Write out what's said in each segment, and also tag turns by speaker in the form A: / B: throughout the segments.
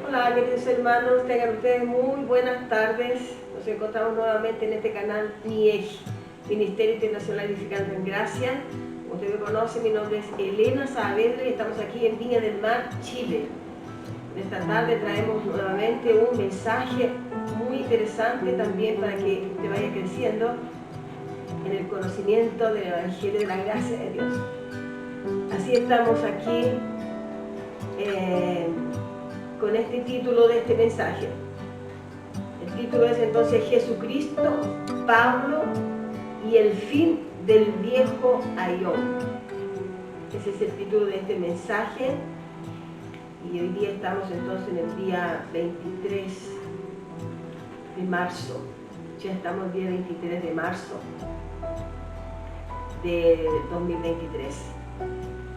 A: Hola queridos hermanos, tengan ustedes muy buenas tardes. Nos encontramos nuevamente en este canal MIEG, Ministerio Internacional Edificando en Gracia. Como ustedes me conocen, mi nombre es Elena Saavedra y estamos aquí en Viña del Mar, Chile. En esta tarde traemos nuevamente un mensaje muy interesante también para que usted vaya creciendo en el conocimiento del Evangelio de la gracia de Dios. Así estamos aquí con este título de este mensaje. El título es entonces Jesucristo, Pablo y el fin del viejo Aión. Ese es el título de este mensaje y hoy día estamos entonces en el día 23 de marzo. Ya estamos el día 23 de marzo de 2023.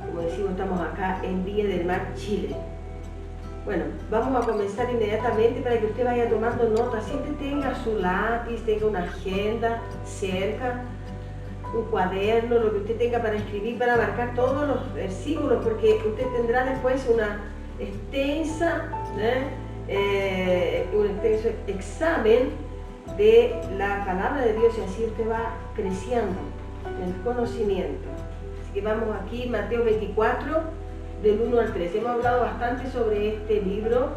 A: Como decimos, estamos acá en Viña del Mar, Chile. Bueno, vamos a comenzar inmediatamente para que usted vaya tomando nota. Siempre tenga su lápiz, tenga una agenda cerca, un cuaderno, lo que usted tenga para escribir, para marcar todos los versículos, porque usted tendrá después un extenso examen de la palabra de Dios y así usted va creciendo en el conocimiento. Así que vamos aquí, Mateo 24. Del 1 al 3. Hemos hablado bastante sobre este libro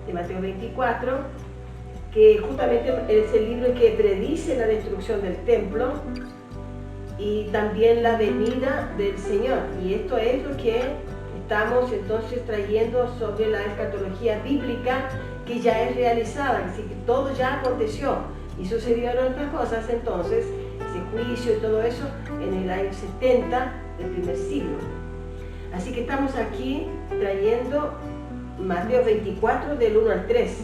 A: de Mateo 24, que justamente es el libro que predice la destrucción del templo y también la venida del Señor. Y esto es lo que estamos entonces trayendo sobre la escatología bíblica, que ya es realizada, así que todo ya aconteció y sucedieron otras cosas entonces, ese juicio y todo eso en el año 70 del primer siglo. Así que estamos aquí trayendo Mateo 24 del 1 al 3.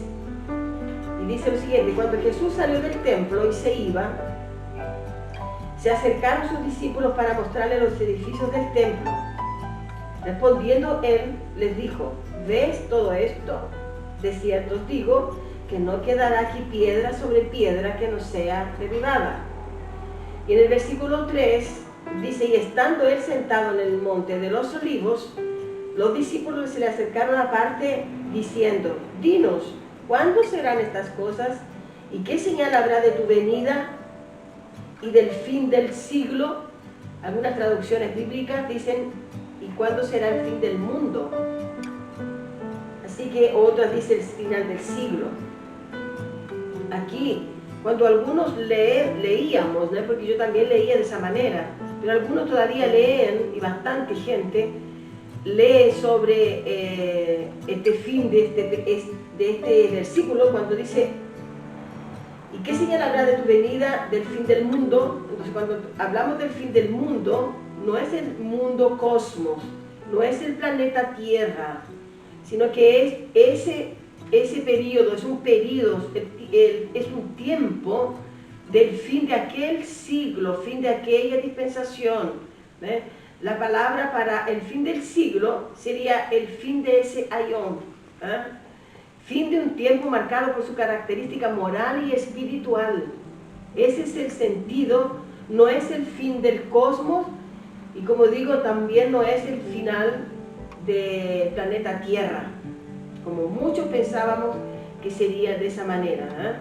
A: Y dice lo siguiente: cuando Jesús salió del templo y se iba, se acercaron sus discípulos para mostrarle los edificios del templo. Respondiendo él, les dijo: ¿ves todo esto? De cierto os digo que no quedará aquí piedra sobre piedra que no sea derribada. Y en el versículo 3 dice: y estando él sentado en el monte de los olivos, los discípulos se le acercaron aparte diciendo: dinos, ¿cuándo serán estas cosas? ¿Y qué señal habrá de tu venida y del fin del siglo? Algunas traducciones bíblicas dicen: ¿y cuándo será el fin del mundo? Así que otras dicen el final del siglo. Aquí, cuando algunos leíamos, ¿no? Porque yo también leía de esa manera, pero algunos todavía leen, y bastante gente lee sobre este fin de este versículo, cuando dice: ¿y qué señal habrá de tu venida del fin del mundo? Entonces, cuando hablamos del fin del mundo, no es el mundo cosmos, no es el planeta Tierra, sino que es ese periodo, es un periodo, es un tiempo del fin de aquel siglo, fin de aquella dispensación. La palabra para el fin del siglo sería el fin de ese aión, fin de un tiempo marcado por su característica moral y espiritual. Ese es el sentido, no es el fin del cosmos, y como digo, también no es el final del planeta Tierra, como muchos pensábamos que sería de esa manera.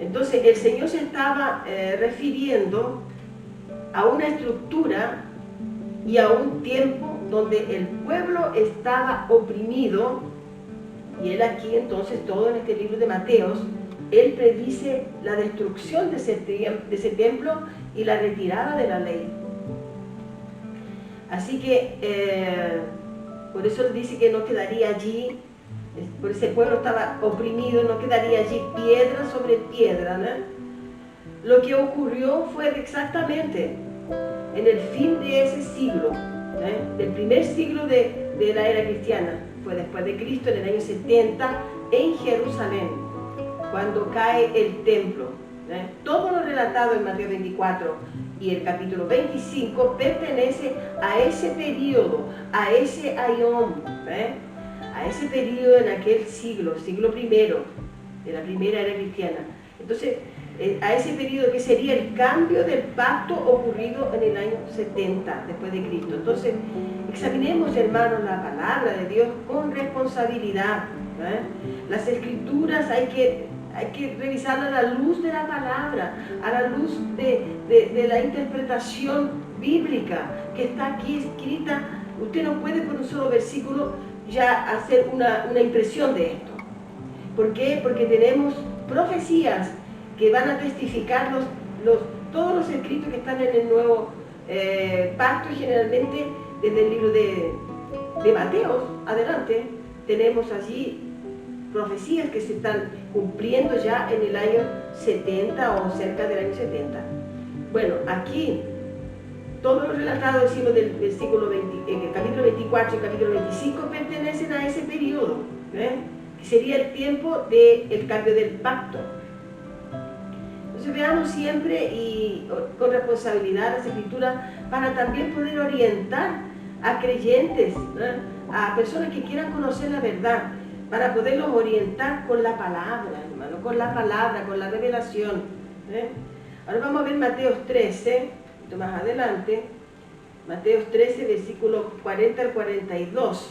A: Entonces el Señor se estaba refiriendo a una estructura y a un tiempo donde el pueblo estaba oprimido, y él aquí entonces, todo en este libro de Mateos, él predice la destrucción de ese templo y la retirada de la ley. Así que por eso él dice que no quedaría allí, por ese pueblo estaba oprimido, no quedaría allí piedra sobre piedra, ¿no? Lo que ocurrió fue exactamente en el fin de ese siglo, del primer siglo de la era cristiana. Fue después de Cristo, en el año 70, en Jerusalén, cuando cae el templo. Todo lo relatado en Mateo 24 y el capítulo 25 pertenece a ese periodo, a ese aión, a ese periodo en aquel siglo primero, de la primera era cristiana. Entonces, a ese periodo que sería el cambio del pacto ocurrido en el año 70 después de Cristo. Entonces, examinemos, hermanos, la palabra de Dios con responsabilidad. Las escrituras hay que revisarlas a la luz de la palabra, a la luz de la interpretación bíblica que está aquí escrita. Usted no puede por un solo versículo ya hacer una impresión de esto. ¿Por qué? Porque tenemos profecías que van a testificar todos los escritos que están en el nuevo pacto, y generalmente desde el libro de Mateo adelante tenemos allí profecías que se están cumpliendo ya en el año 70 o cerca del año 70. Bueno, aquí todo lo relatado, decimos, del versículo 20, en el capítulo 24 y el capítulo 25 pertenecen a ese periodo, que sería el tiempo del cambio del pacto. Entonces veamos siempre y con responsabilidad las escrituras para también poder orientar a creyentes, a personas que quieran conocer la verdad, para poderlos orientar con la palabra, hermano, con la palabra, con la revelación. Ahora vamos a ver Mateo 13, más adelante, Mateo 13, versículos 40 al 42,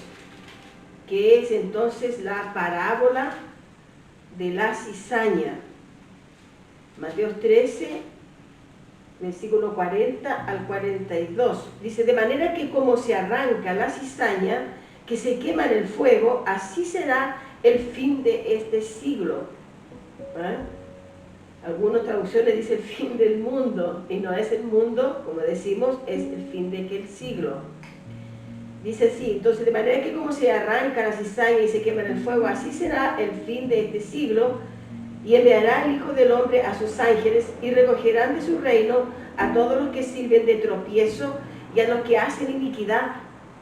A: que es entonces la parábola de la cizaña. Mateo 13, versículo 40 al 42. Dice, de manera que como se arranca la cizaña que se quema en el fuego, así será el fin de este siglo. Algunas traducciones dicen el fin del mundo, y no es el mundo, como decimos, es el fin de aquel siglo. Dice así, entonces, de manera que como se arranca la cizaña y se quema en el fuego, así será el fin de este siglo, y enviará el Hijo del Hombre a sus ángeles, y recogerán de su reino a todos los que sirven de tropiezo y a los que hacen iniquidad.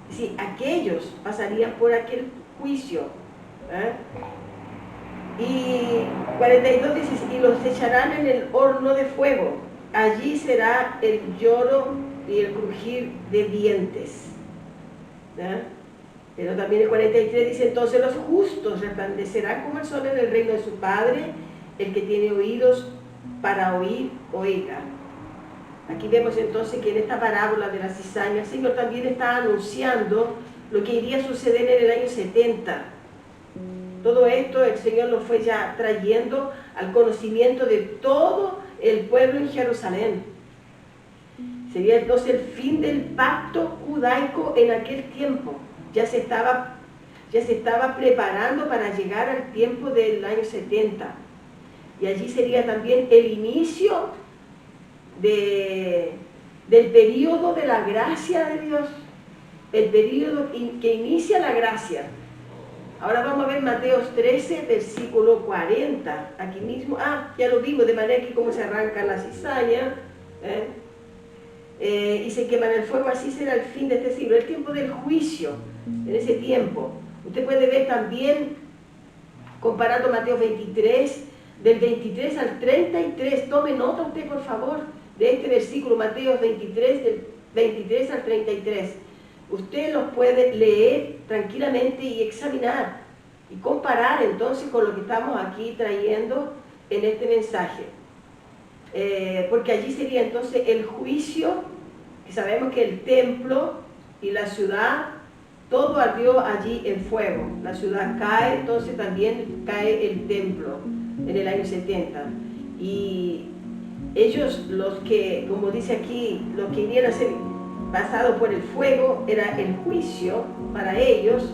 A: Sí, aquellos pasarían por aquel juicio. Y 42 dice, y los echarán en el horno de fuego. Allí será el lloro y el crujir de dientes. Pero también el 43 dice, entonces los justos resplandecerán como el sol en el reino de su Padre. El que tiene oídos para oír, oiga. Aquí vemos entonces que en esta parábola de la cizaña el Señor también está anunciando lo que iría a suceder en el año 70. Todo esto el Señor lo fue ya trayendo al conocimiento de todo el pueblo en Jerusalén. Sería entonces el fin del pacto judaico en aquel tiempo. Ya se estaba preparando para llegar al tiempo del año 70. Y allí sería también el inicio del periodo de la gracia de Dios, el periodo que inicia la gracia. Ahora vamos a ver Mateo 13, versículo 40, aquí mismo. Ya lo vimos, de manera que como se arranca la cizaña, y se quema en el fuego, así será el fin de este siglo, el tiempo del juicio. En ese tiempo, usted puede ver también, comparando Mateo 23, del 23 al 33, tome nota usted por favor, de este versículo, Mateo 23, del 23 al 33. Usted los puede leer tranquilamente y examinar y comparar entonces con lo que estamos aquí trayendo en este mensaje. Porque allí sería entonces el juicio, que sabemos que el templo y la ciudad, todo ardió allí en fuego. La ciudad cae, entonces también cae el templo en el año 70. Y ellos, los que, como dice aquí, los que irían a ser pasados por el fuego, era el juicio para ellos.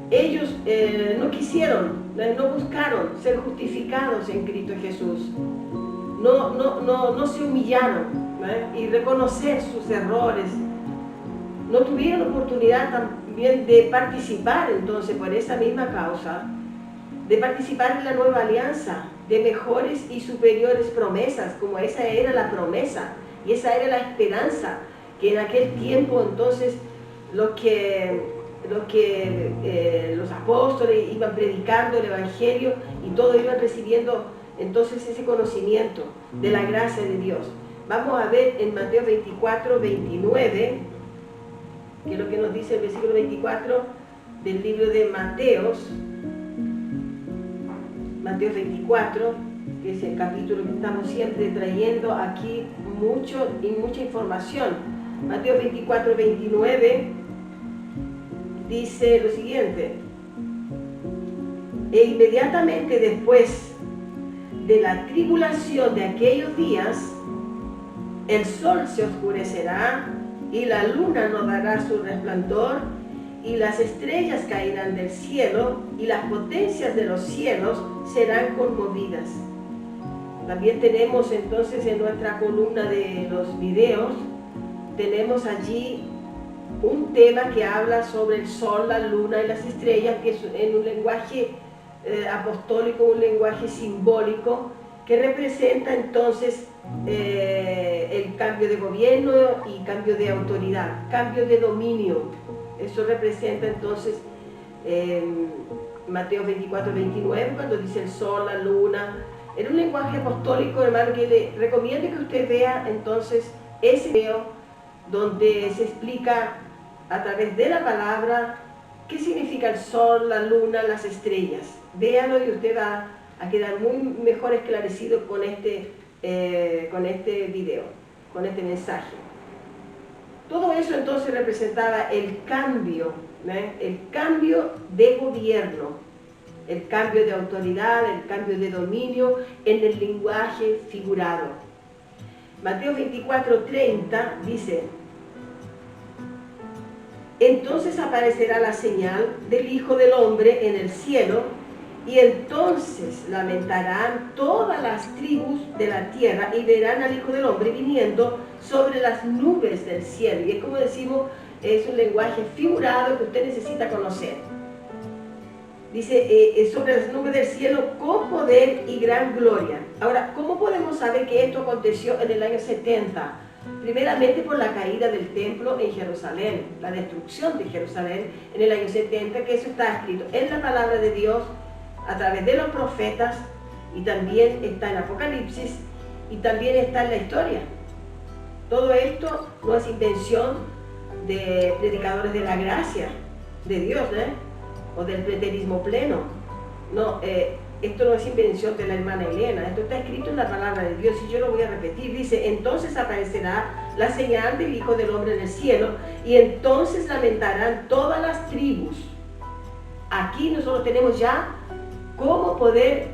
A: Ellos no quisieron, no buscaron ser justificados en Cristo Jesús. No se humillaron y reconocer sus errores. No tuvieron oportunidad también de participar entonces por esa misma causa, de participar en la nueva alianza, de mejores y superiores promesas, como esa era la promesa y esa era la esperanza, que en aquel tiempo entonces los apóstoles iban predicando el Evangelio y todos iban recibiendo entonces ese conocimiento de la gracia de Dios. Vamos a ver en Mateo 24, 29, que es lo que nos dice el versículo 24 del libro de Mateo 24, que es el capítulo que estamos siempre trayendo aquí mucha información. Mateo 24, 29 dice lo siguiente: e inmediatamente después de la tribulación de aquellos días, el sol se oscurecerá y la luna no dará su resplandor y las estrellas caerán del cielo y las potencias de los cielos serán conmovidas. También tenemos entonces en nuestra columna de los videos, tenemos allí un tema que habla sobre el sol, la luna y las estrellas, que es en un lenguaje apostólico, un lenguaje simbólico, que representa entonces el cambio de gobierno y cambio de autoridad, cambio de dominio. Eso representa entonces Mateo 24, 29, cuando dice el sol, la luna. En un lenguaje apostólico, hermano, que le recomiendo que usted vea entonces ese video donde se explica a través de la palabra qué significa el sol, la luna, las estrellas. Véalo y usted va a quedar muy mejor esclarecido con este video, con este mensaje. Todo eso entonces representaba el cambio de gobierno, el cambio de autoridad, el cambio de dominio en el lenguaje figurado. Mateo 24:30 dice: entonces aparecerá la señal del Hijo del Hombre en el cielo, y entonces lamentarán todas las tribus de la tierra y verán al Hijo del Hombre viniendo sobre las nubes del cielo. Y es como decimos, es un lenguaje figurado que usted necesita conocer. Dice, sobre las nubes del cielo con poder y gran gloria. Ahora, ¿cómo podemos saber que esto aconteció en el año 70? Primeramente por la caída del templo en Jerusalén, la destrucción de Jerusalén en el año 70, que eso está escrito en la palabra de Dios a través de los profetas, y también está en Apocalipsis, y también está en la historia. Todo esto no es invención de predicadores de la gracia de Dios, o del preterismo pleno. No, esto no es invención de la hermana Elena, esto está escrito en la palabra de Dios, y yo lo voy a repetir. Dice, entonces aparecerá la señal del Hijo del Hombre en el cielo, y entonces lamentarán todas las tribus. Aquí nosotros tenemos ya cómo poder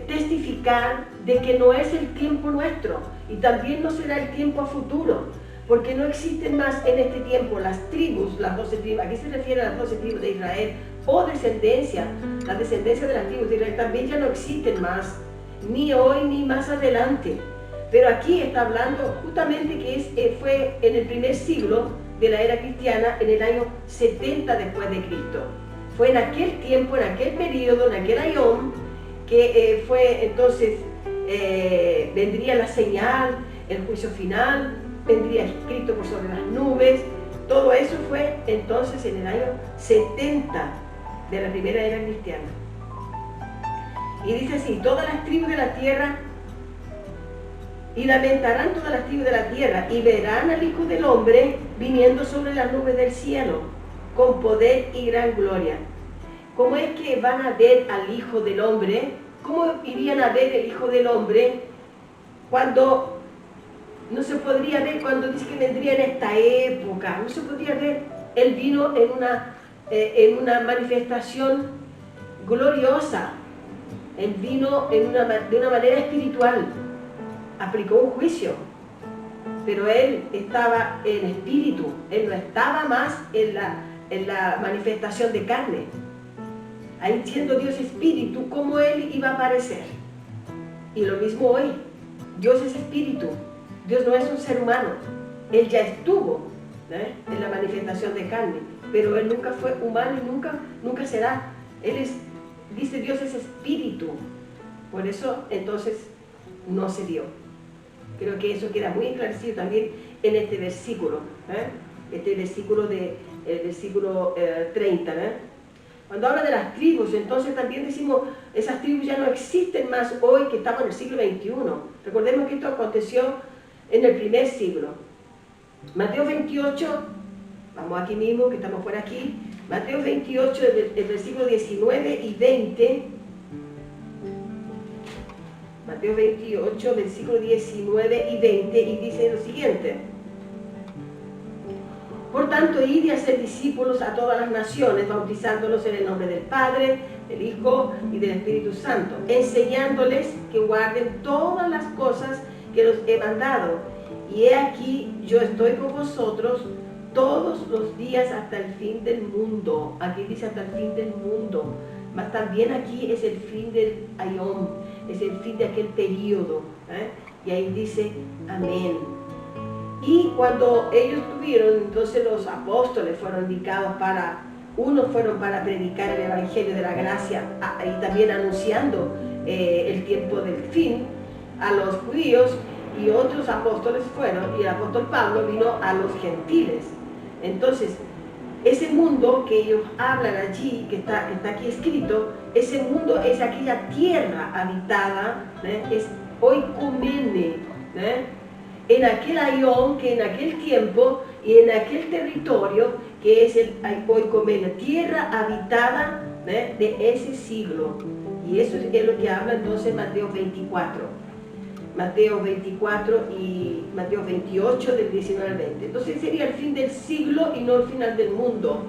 A: testificar de que no es el tiempo nuestro, y también no será el tiempo a futuro, porque no existen más en este tiempo las tribus, las 12 tribus. Aquí se refiere a las 12 tribus de Israel, o descendencia. La descendencia de las tribus de Israel también ya no existen más, ni hoy ni más adelante. Pero aquí está hablando justamente que fue en el primer siglo de la era cristiana, en el año 70 después de Cristo. Fue en aquel tiempo, en aquel periodo, en aquel ayón, que fue entonces, vendría la señal, el juicio final, vendría escrito por sobre las nubes. Todo eso fue entonces en el año 70 de la primera era cristiana. Y dice así, todas las tribus de la tierra, y lamentarán todas las tribus de la tierra, y verán al Hijo del Hombre viniendo sobre las nubes del cielo, con poder y gran gloria. ¿Cómo es que van a ver al Hijo del Hombre? ¿Cómo irían a ver el Hijo del Hombre cuando no se podría ver, cuando dice que vendría en esta época? No se podría ver. Él vino en una manifestación gloriosa. Él vino de una manera espiritual. Aplicó un juicio, pero él estaba en espíritu. Él no estaba más en la manifestación de carne. Ahí, siendo Dios espíritu, ¿cómo él iba a aparecer? Y lo mismo hoy. Dios es espíritu. Dios no es un ser humano. Él ya estuvo en la manifestación de carne, pero él nunca fue humano y nunca será. Dice Dios es espíritu. Por eso entonces no se dio. Creo que eso queda muy esclarecido también en este versículo. Este versículo el versículo 30. Cuando habla de las tribus, entonces también decimos, esas tribus ya no existen más hoy, que estamos en el siglo XXI. Recordemos que esto aconteció en el primer siglo. Mateo 28, vamos aquí mismo, que estamos por aquí. Mateo 28, el versículo 19 y 20, Mateo 28, versículos 19 y 20, y dice lo siguiente: por tanto, id y hacer discípulos a todas las naciones, bautizándolos en el nombre del Padre, del Hijo y del Espíritu Santo, enseñándoles que guarden todas las cosas que los he mandado. Y he aquí, yo estoy con vosotros todos los días hasta el fin del mundo. Aquí dice hasta el fin del mundo, mas también aquí es el fin del aión, es el fin de aquel periodo, y ahí dice amén. Y cuando ellos tuvieron, entonces los apóstoles fueron indicados para, unos fueron para predicar el evangelio de la gracia y también anunciando el tiempo del fin a los judíos, y otros apóstoles fueron, y el apóstol Pablo vino a los gentiles. Entonces, ese mundo que ellos hablan allí, que está aquí escrito, ese mundo es aquella tierra habitada, es oikumene, en aquel aión, que en aquel tiempo y en aquel territorio que es el oikumene, tierra habitada de ese siglo. Y eso es lo que habla entonces Mateo 24. Mateo 24 y Mateo 28 del 19 al 20. Entonces sería el fin del siglo y no el final del mundo.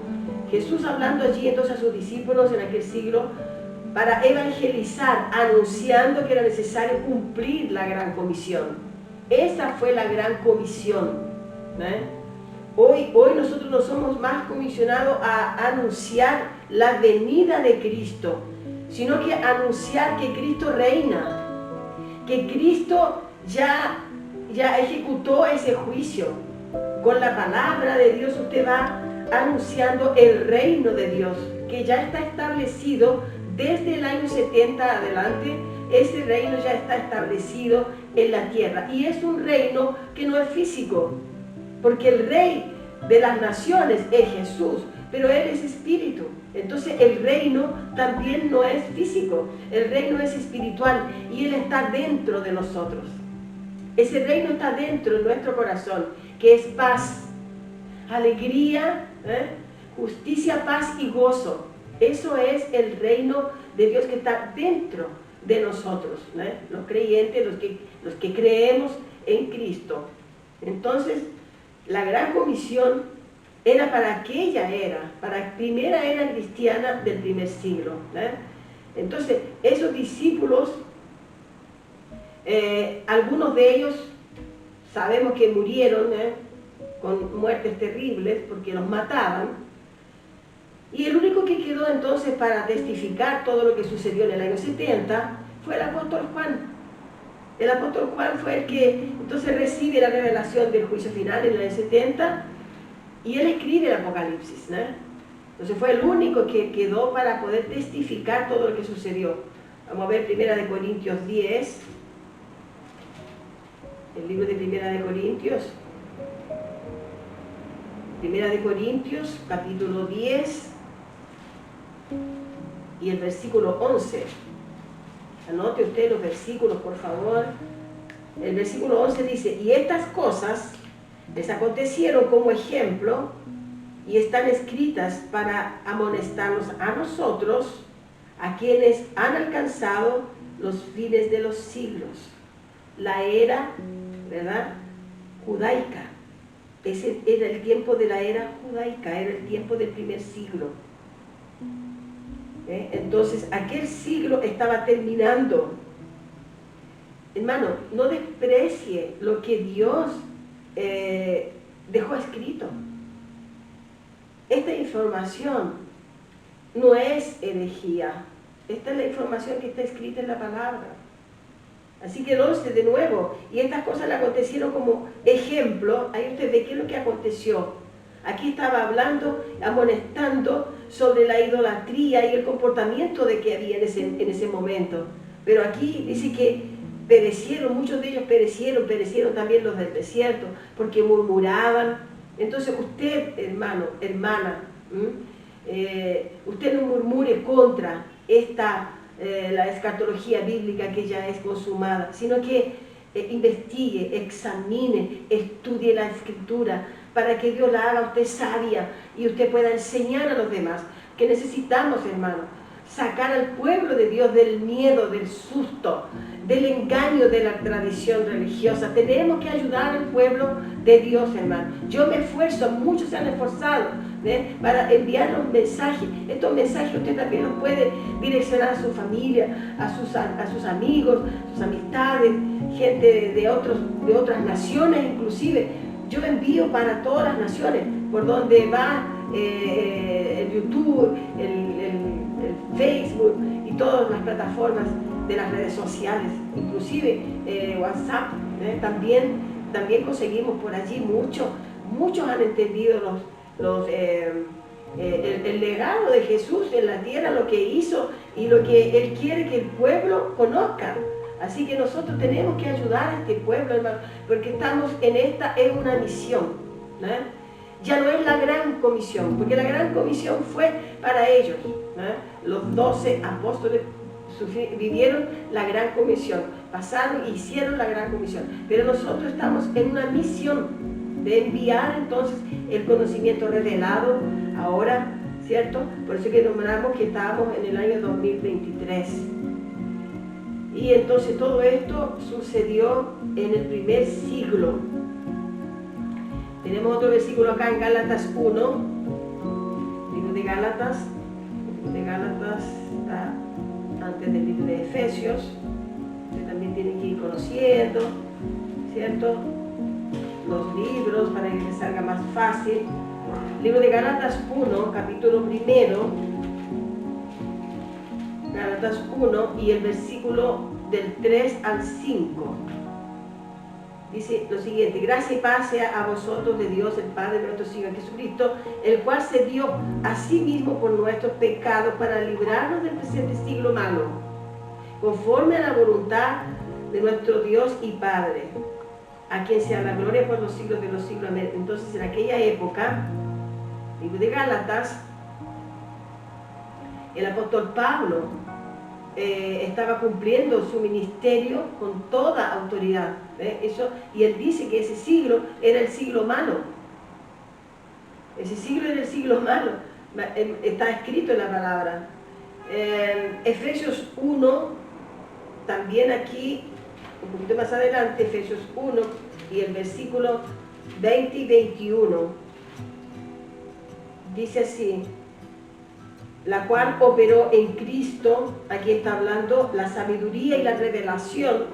A: Jesús hablando allí entonces a sus discípulos en aquel siglo para evangelizar, anunciando que era necesario cumplir la gran comisión. Esa fue la gran comisión. Hoy nosotros no somos más comisionados a anunciar la venida de Cristo, sino que anunciar que Cristo reina, que Cristo ya ejecutó ese juicio. Con la palabra de Dios usted va anunciando el reino de Dios, que ya está establecido desde el año 70 adelante. Ese reino ya está establecido en la tierra, y es un reino que no es físico, porque el rey de las naciones es Jesús, pero Él es espíritu. Entonces el reino también no es físico, el reino es espiritual, y Él está dentro de nosotros. Ese reino está dentro de nuestro corazón, que es paz, alegría, justicia, paz y gozo. Eso es el reino de Dios que está dentro de nosotros, los creyentes, los que creemos en Cristo. Entonces, la gran comisión era para aquella era, para la primera era cristiana del primer siglo. Entonces, esos discípulos, algunos de ellos sabemos que murieron con muertes terribles porque los mataban, y el único que quedó entonces para testificar todo lo que sucedió en el año 70 fue el apóstol Juan. El apóstol Juan fue el que entonces recibe la revelación del juicio final en el año 70, y él escribe el Apocalipsis, Entonces fue el único que quedó para poder testificar todo lo que sucedió. Vamos a ver 1 Corintios 10, el libro de 1 Corintios. 1 Corintios, capítulo 10 y el versículo 11. Anote usted los versículos, por favor. El versículo 11 dice: y estas cosas les acontecieron como ejemplo, y están escritas para amonestarnos a nosotros, a quienes han alcanzado los fines de los siglos. La era, ¿verdad?, judaica. Ese era el tiempo de la era judaica, era el tiempo del primer siglo. Entonces, aquel siglo estaba terminando. Hermano, no desprecie lo que Dios dejó escrito. Esta información no es herejía. Esta es la información que está escrita en la palabra. Así que entonces, de nuevo, y estas cosas le acontecieron como ejemplo. Ahí usted ve qué es lo que aconteció. Aquí estaba hablando, amonestando sobre la idolatría y el comportamiento de que había en ese momento. Pero aquí dice que perecieron, muchos de ellos perecieron también los del desierto, porque murmuraban. Entonces usted, hermano, hermana, usted no murmure contra la escatología bíblica que ya es consumada, sino que investigue, examine, estudie la escritura, para que Dios la haga a usted sabia y usted pueda enseñar a los demás. Que necesitamos, hermano, sacar al pueblo de Dios del miedo, del susto, del engaño de la tradición religiosa. Tenemos que ayudar al pueblo de Dios, hermano. Yo me esfuerzo, muchos se han esforzado para enviar los mensajes. Estos mensajes usted también los puede direccionar a su familia, a sus amigos, a sus amistades, gente de otras naciones inclusive. Yo envío para todas las naciones, por donde va el YouTube, el Facebook y todas las plataformas de las redes sociales, inclusive WhatsApp, también conseguimos por allí muchos han entendido el legado de Jesús en la tierra, lo que hizo y lo que Él quiere que el pueblo conozca. Así que nosotros tenemos que ayudar a este pueblo, hermano, porque estamos es una misión, ¿no? Ya no es la gran comisión, porque la gran comisión fue para ellos, ¿no? Los 12 apóstoles vivieron la gran comisión, pasaron e hicieron la gran comisión, pero nosotros estamos en una misión de enviar entonces el conocimiento revelado ahora, ¿cierto? Por eso que nombramos que estábamos en el año 2023. Y entonces todo esto sucedió en el primer siglo. Tenemos otro versículo acá en Gálatas 1, libro de Gálatas. El libro de Gálatas está antes del libro de Efesios. Usted también tiene que ir conociendo, ¿cierto? Los libros para que les salga más fácil. Libro de Gálatas 1, capítulo 1. Gálatas 1 y el versículo del 3 al 5. Dice lo siguiente: gracia y paz sea a vosotros de Dios, el Padre de nuestro Señor Jesucristo, el cual se dio a sí mismo por nuestros pecados para librarnos del presente siglo malo, conforme a la voluntad de nuestro Dios y Padre, a quien sea la gloria por los siglos de los siglos. Amén. Entonces, en aquella época, libro de Gálatas, el apóstol Pablo estaba cumpliendo su ministerio con toda autoridad. Y él dice que ese siglo era el siglo malo. Ese siglo era el siglo malo. Está escrito en la palabra. Efesios 1, también aquí, un poquito más adelante, Efesios 1 y el versículo 20 y 21. Dice así: la cual operó en Cristo, aquí está hablando la sabiduría y la revelación,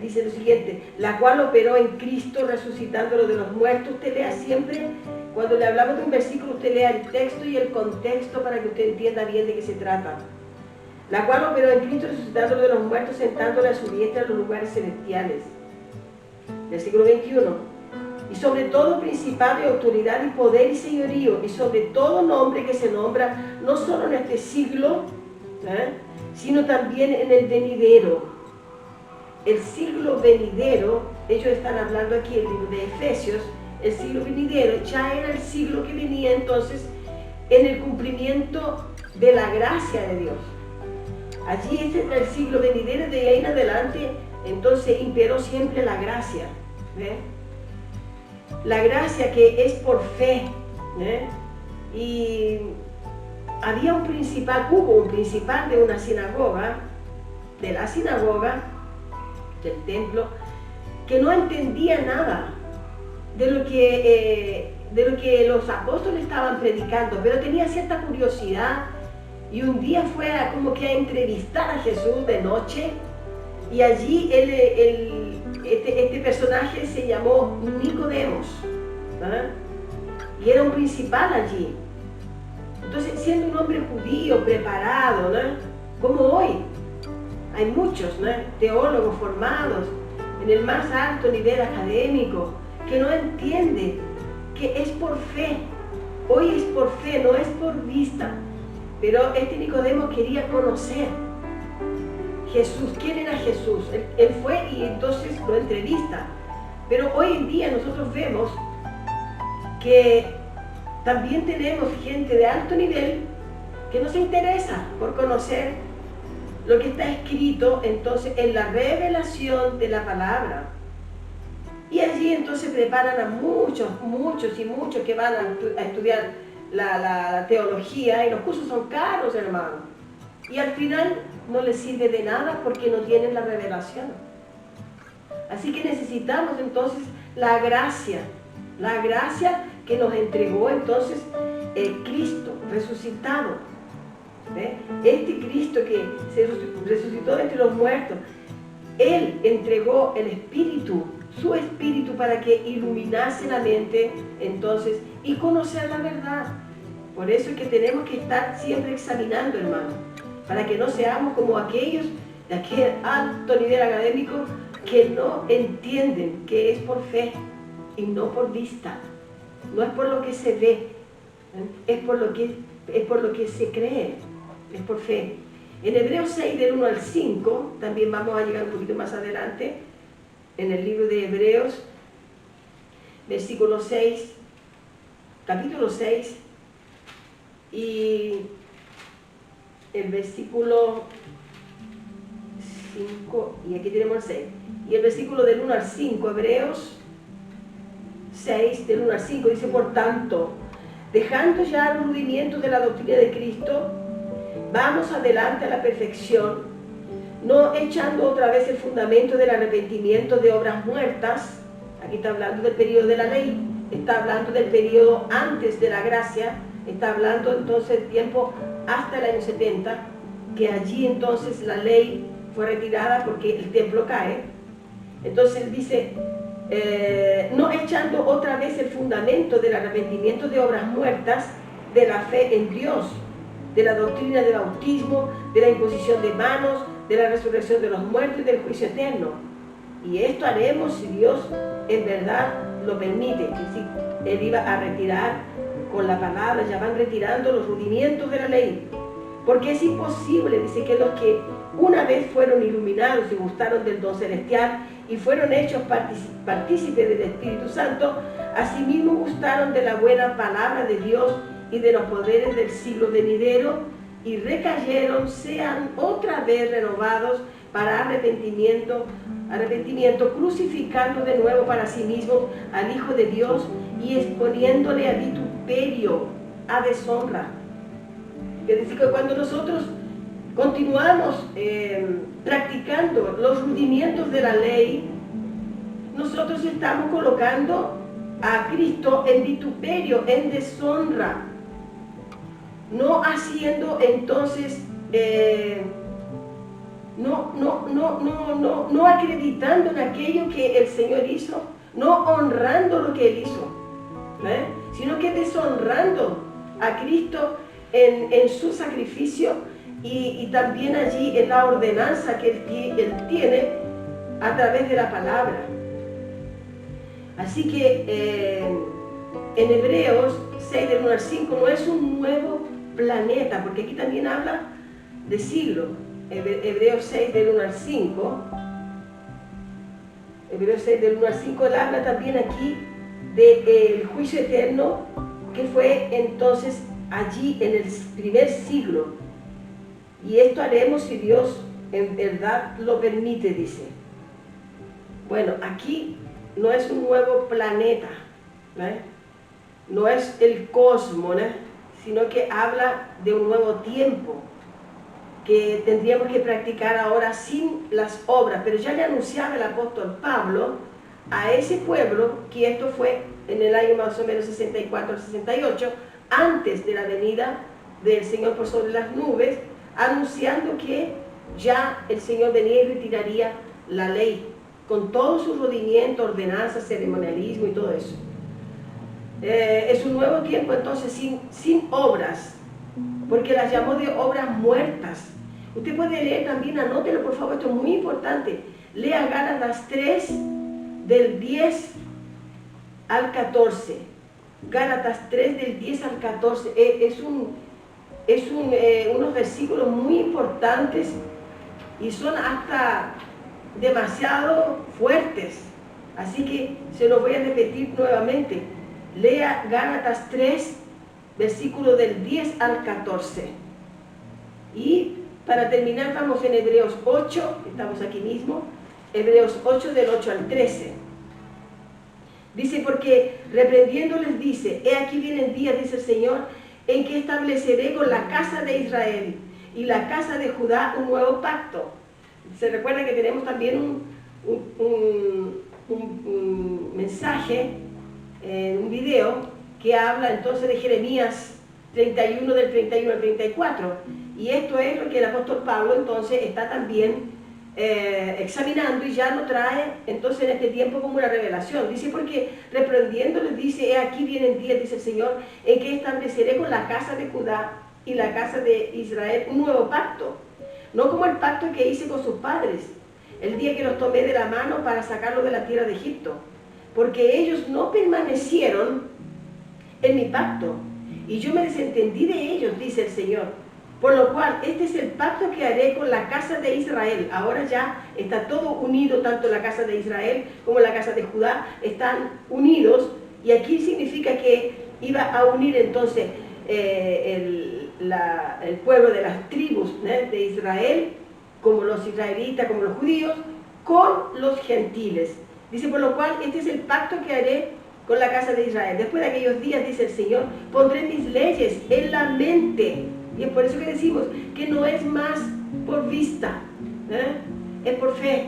A: dice lo siguiente: la cual operó en Cristo resucitándolo de los muertos. Usted lea siempre, cuando le hablamos de un versículo, usted lea el texto y el contexto para que usted entienda bien de qué se trata. La cual operó en Cristo resucitándolo de los muertos, sentándole a su diestra en los lugares celestiales. Versículo 21. Y sobre todo principado y autoridad y poder y señorío, y sobre todo nombre que se nombra no solo en este siglo, sino también en el venidero. El siglo venidero, ellos están hablando aquí en el libro de Efesios, el siglo venidero ya era el siglo que venía entonces en el cumplimiento de la gracia de Dios. Allí ese era el siglo venidero, de ahí en adelante entonces imperó siempre la gracia. La gracia que es por fe, y había hubo un principal de una sinagoga, de la sinagoga, del templo, que no entendía nada de lo que los apóstoles estaban predicando, pero tenía cierta curiosidad, y un día fue como que a entrevistar a Jesús de noche, y allí este personaje se llamó Nicodemos, y era un principal allí. Entonces, siendo un hombre judío, preparado, como hoy, hay muchos teólogos formados en el más alto nivel académico, que no entienden que es por fe. Hoy es por fe, no es por vista. Pero este Nicodemo quería conocer Jesús. ¿Quién era Jesús? Él fue y entonces lo entrevista. Pero hoy en día nosotros vemos que también tenemos gente de alto nivel que no se interesa por conocer lo que está escrito entonces en la revelación de la palabra. Y allí entonces preparan a muchos que van a estudiar la teología, y los cursos son caros, hermano. Y al final no les sirve de nada porque no tienen la revelación. Así que necesitamos entonces la gracia que nos entregó entonces Cristo resucitado. ¿Ve? Este Cristo que se resucitó entre los muertos, Él entregó el Espíritu, su Espíritu, para que iluminase la mente entonces y conocer la verdad. Por eso es que tenemos que estar siempre examinando, hermano, para que no seamos como aquellos de aquel alto nivel académico que no entienden que es por fe y no por vista. No es por lo que se ve, es por lo que se cree, es por fe. En Hebreos 6, del 1 al 5, también vamos a llegar un poquito más adelante, en el libro de Hebreos, versículo 6, capítulo 6, y el versículo 5, y aquí tenemos el 6, y el versículo del 1 al 5, Hebreos 6, del 1 al 5, dice: por tanto, dejando ya los rudimientos de la doctrina de Cristo, vamos adelante a la perfección, no echando otra vez el fundamento del arrepentimiento de obras muertas. Aquí está hablando del periodo de la ley, está hablando del periodo antes de la gracia, está hablando entonces del tiempo hasta el año 70, que allí entonces la ley fue retirada porque el templo cae. Entonces dice, no echando otra vez el fundamento del arrepentimiento de obras muertas, de la fe en Dios, de la doctrina del bautismo, de la imposición de manos, de la resurrección de los muertos y del juicio eterno. Y esto haremos si Dios en verdad lo permite. Es decir, Él iba a retirar con la palabra, ya van retirando los rudimientos de la ley. Porque es imposible, dice, que los que una vez fueron iluminados y gustaron del don celestial y fueron hechos partícipes del Espíritu Santo, asimismo gustaron de la buena palabra de Dios y de los poderes del siglo venidero, y recayeron, sean otra vez renovados para arrepentimiento, crucificando de nuevo para sí mismos al Hijo de Dios y exponiéndole a vituperio, a deshonra. Es decir, que cuando nosotros continuamos practicando los rudimientos de la ley, nosotros estamos colocando a Cristo en vituperio, en deshonra, no haciendo entonces, no acreditando en aquello que el Señor hizo, no honrando lo que Él hizo, sino que deshonrando a Cristo en su sacrificio y también allí en la ordenanza que Él tiene a través de la palabra. Así que en Hebreos 6, del 1 al 5, no es un nuevo planeta, porque aquí también habla de siglo. Hebreos 6, del 1 al 5, Hebreos 6, del 1 al 5, él habla también aquí del juicio eterno que fue entonces allí en el primer siglo. Y esto haremos si Dios en verdad lo permite, dice. Bueno, aquí no es un nuevo planeta, no es el cosmos, sino que habla de un nuevo tiempo que tendríamos que practicar ahora sin las obras. Pero ya le anunciaba el apóstol Pablo a ese pueblo que esto fue en el año más o menos 64 al 68, antes de la venida del Señor por sobre las nubes, anunciando que ya el Señor venía y retiraría la ley con todo su rodimiento, ordenanza, ceremonialismo y todo eso. Es un nuevo tiempo entonces sin obras, porque las llamó de obras muertas. Usted puede leer también, anótelo por favor, esto es muy importante. Lea Gálatas 3, del 10 al 14. Gálatas 3, del 10 al 14. Unos versículos muy importantes y son hasta demasiado fuertes. Así que se los voy a repetir nuevamente. Lea Gálatas 3, versículo del 10 al 14. Y para terminar vamos en Hebreos 8, estamos aquí mismo, Hebreos 8 del 8 al 13. Dice, porque reprendiéndoles dice, he aquí vienen días, dice el Señor, en que estableceré con la casa de Israel y la casa de Judá un nuevo pacto. Se recuerda que tenemos también un mensaje, un video, que habla entonces de Jeremías 31, del 31 al 34. Y esto es lo que el apóstol Pablo entonces está también examinando, y ya lo trae entonces en este tiempo como una revelación. Dice, porque reprendiéndoles dice, he aquí vienen días, dice el Señor, en que estableceré con la casa de Judá y la casa de Israel un nuevo pacto, no como el pacto que hice con sus padres, el día que los tomé de la mano para sacarlos de la tierra de Egipto, porque ellos no permanecieron en mi pacto, y yo me desentendí de ellos, dice el Señor. Por lo cual, este es el pacto que haré con la casa de Israel. Ahora ya está todo unido, tanto la casa de Israel como la casa de Judá están unidos, y aquí significa que iba a unir entonces el pueblo de las tribus de Israel, como los israelitas, como los judíos, con los gentiles. Dice, por lo cual, este es el pacto que haré con la casa de Israel. Después de aquellos días, dice el Señor, pondré mis leyes en la mente. Y es por eso que decimos que no es más por vista, es por fe.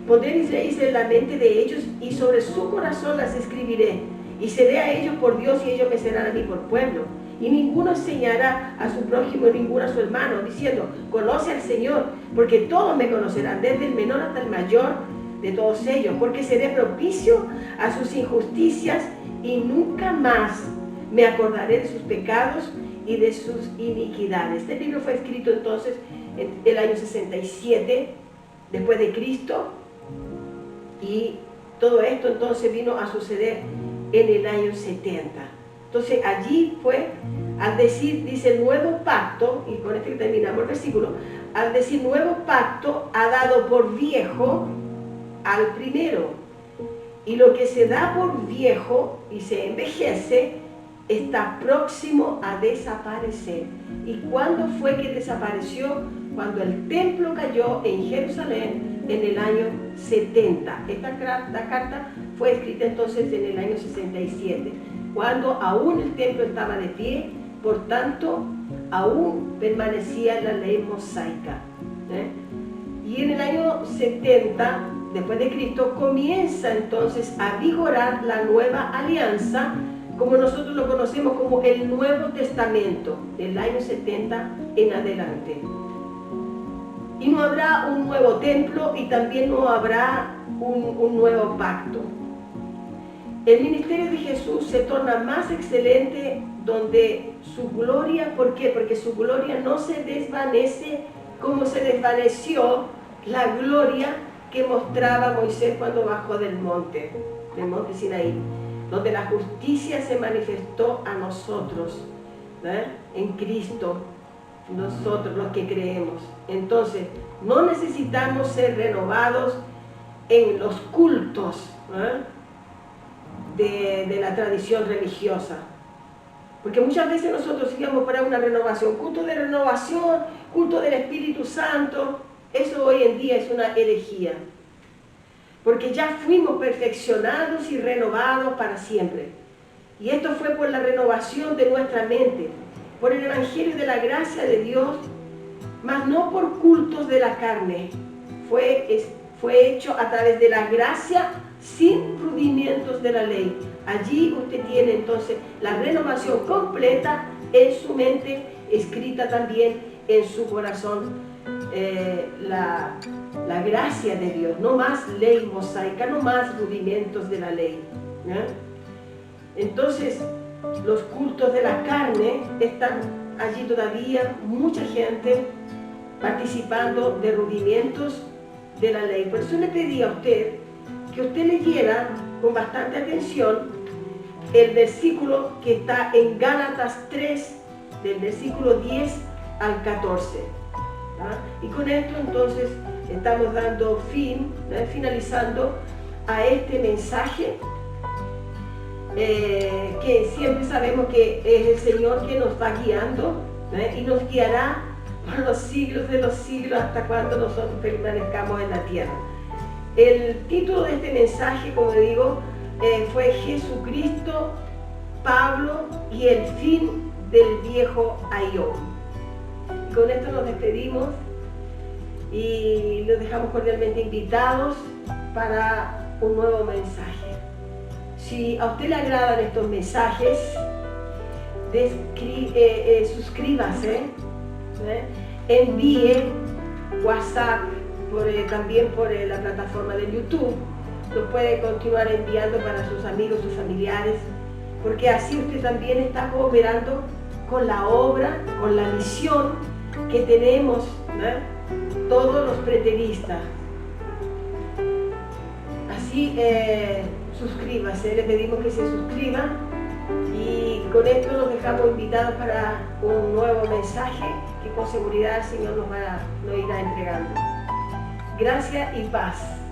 A: Pondré mis leyes en la mente de ellos y sobre su corazón las escribiré. Y seré a ellos por Dios y ellos me serán a mí por pueblo. Y ninguno enseñará a su prójimo, ninguno a su hermano, diciendo, conoce al Señor, porque todos me conocerán, desde el menor hasta el mayor de todos ellos, porque seré propicio a sus injusticias y nunca más me acordaré de sus pecados y de sus iniquidades. Este libro fue escrito entonces en el año 67 después de Cristo, y todo esto entonces vino a suceder en el año 70. Entonces allí fue, al decir, dice nuevo pacto, y con esto terminamos el versículo, al decir nuevo pacto ha dado por viejo al primero, y lo que se da por viejo y se envejece está próximo a desaparecer. ¿Y cuándo fue que desapareció? Cuando el templo cayó en Jerusalén en el año 70. Esta carta fue escrita entonces en el año 67, cuando aún el templo estaba de pie, por tanto aún permanecía la ley mosaica. Y en el año 70 después de Cristo comienza entonces a vigorar la nueva alianza, como nosotros lo conocemos como el Nuevo Testamento, del año 70 en adelante. Y no habrá un nuevo templo, y también no habrá un nuevo pacto. El ministerio de Jesús se torna más excelente, donde su gloria, ¿por qué? Porque su gloria no se desvanece como se desvaneció la gloria que mostraba Moisés cuando bajó del monte Sinaí, donde la justicia se manifestó a nosotros, en Cristo, nosotros los que creemos. Entonces, no necesitamos ser renovados en los cultos de la tradición religiosa, porque muchas veces nosotros íbamos para una renovación, culto de renovación, culto del Espíritu Santo. Eso hoy en día es una herejía, porque ya fuimos perfeccionados y renovados para siempre. Y esto fue por la renovación de nuestra mente, por el Evangelio de la gracia de Dios, mas no por cultos de la carne. Fue hecho a través de la gracia, sin rudimientos de la ley. Allí usted tiene entonces la renovación completa en su mente, escrita también en su corazón. La gracia de Dios, no más ley mosaica, no más rudimentos de la ley. Entonces, los cultos de la carne, están allí todavía mucha gente participando de rudimentos de la ley. Por eso le pedí a usted que usted leyera con bastante atención el versículo que está en Gálatas 3, del versículo 10 al 14. Y con esto entonces estamos dando finalizando a este mensaje, que siempre sabemos que es el Señor que nos va guiando, y nos guiará por los siglos de los siglos, hasta cuando nosotros permanezcamos en la tierra. El título de este mensaje, como digo, fue Jesucristo, Pablo y el fin del viejo Aión. Y con esto nos despedimos y los dejamos cordialmente invitados para un nuevo mensaje. Si a usted le agradan estos mensajes, suscríbase, envíe WhatsApp, también por la plataforma de YouTube, lo puede continuar enviando para sus amigos, sus familiares, porque así usted también está cooperando con la obra, con la misión que tenemos, todos los preteristas. Así, suscríbase, le pedimos que se suscriban y con esto nos dejamos invitados para un nuevo mensaje que con seguridad el Señor nos irá entregando. Gracias y paz.